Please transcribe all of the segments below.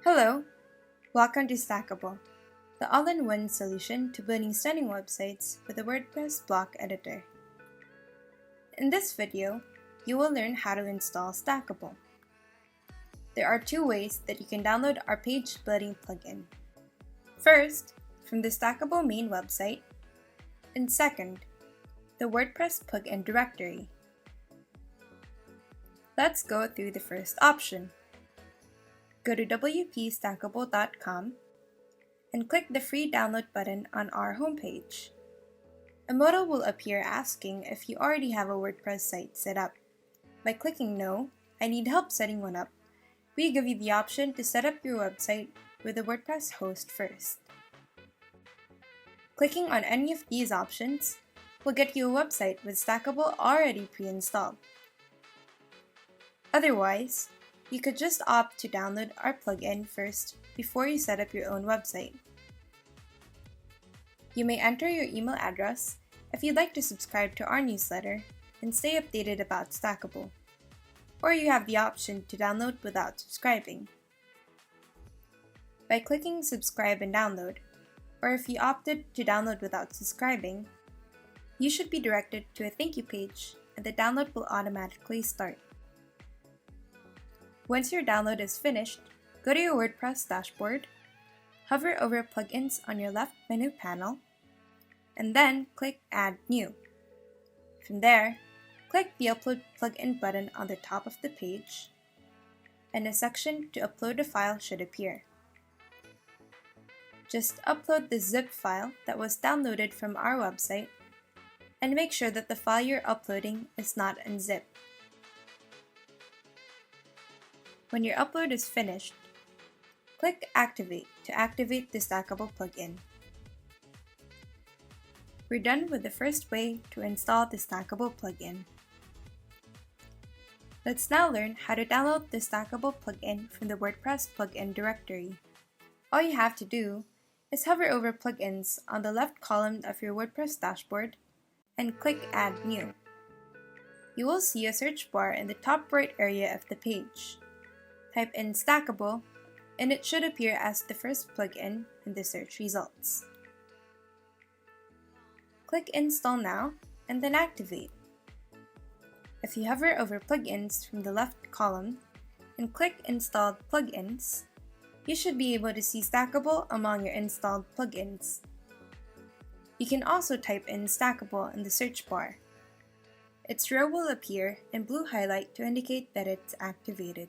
Hello, welcome to Stackable, the all-in-one solution to building stunning websites with a WordPress block editor. In this video, you will learn how to install Stackable. There are two ways that you can download our page splitting plugin. First, from the Stackable main website, and second, the WordPress plugin directory. Let's go through the first option. Go to wpstackable.com and click the free download button on our homepage. A modal will appear asking if you already have a WordPress site set up. By clicking No, I need help setting one up, we give you the option to set up your website with a WordPress host first. Clicking on any of these options will get you a website with Stackable already pre-installed. Otherwise, you could just opt to download our plugin first before you set up your own website. You may enter your email address if you'd like to subscribe to our newsletter and stay updated about Stackable, or you have the option to download without subscribing. By clicking Subscribe and Download, or if you opted to download without subscribing, you should be directed to a thank you page and the download will automatically start. Once your download is finished, go to your WordPress dashboard, hover over Plugins on your left menu panel, and then click Add New. From there, click the Upload Plugin button on the top of the page, and a section to upload a file should appear. Just upload the zip file that was downloaded from our website, and make sure that the file you're uploading is not unzipped. When your upload is finished, click Activate to activate the Stackable plugin. We're done with the first way to install the Stackable plugin. Let's now learn how to download the Stackable plugin from the WordPress plugin directory. All you have to do is hover over Plugins on the left column of your WordPress dashboard and click Add New. You will see a search bar in the top right area of the page. Type in Stackable, and it should appear as the first plugin in the search results. Click Install Now, and then Activate. If you hover over Plugins from the left column and click Installed Plugins, you should be able to see Stackable among your installed plugins. You can also type in Stackable in the search bar. Its row will appear in blue highlight to indicate that it's activated.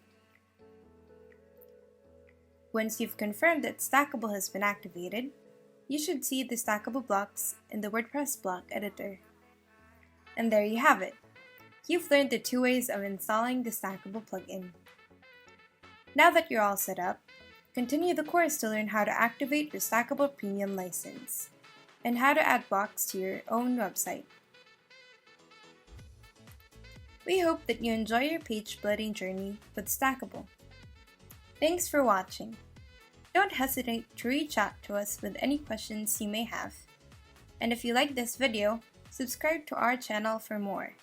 Once you've confirmed that Stackable has been activated, you should see the Stackable blocks in the WordPress block editor. And there you have it. You've learned the two ways of installing the Stackable plugin. Now that you're all set up, continue the course to learn how to activate your Stackable Premium license and how to add blocks to your own website. We hope that you enjoy your page splitting journey with Stackable. Thanks for watching. Don't hesitate to reach out to us with any questions you may have. And if you like this video, subscribe to our channel for more.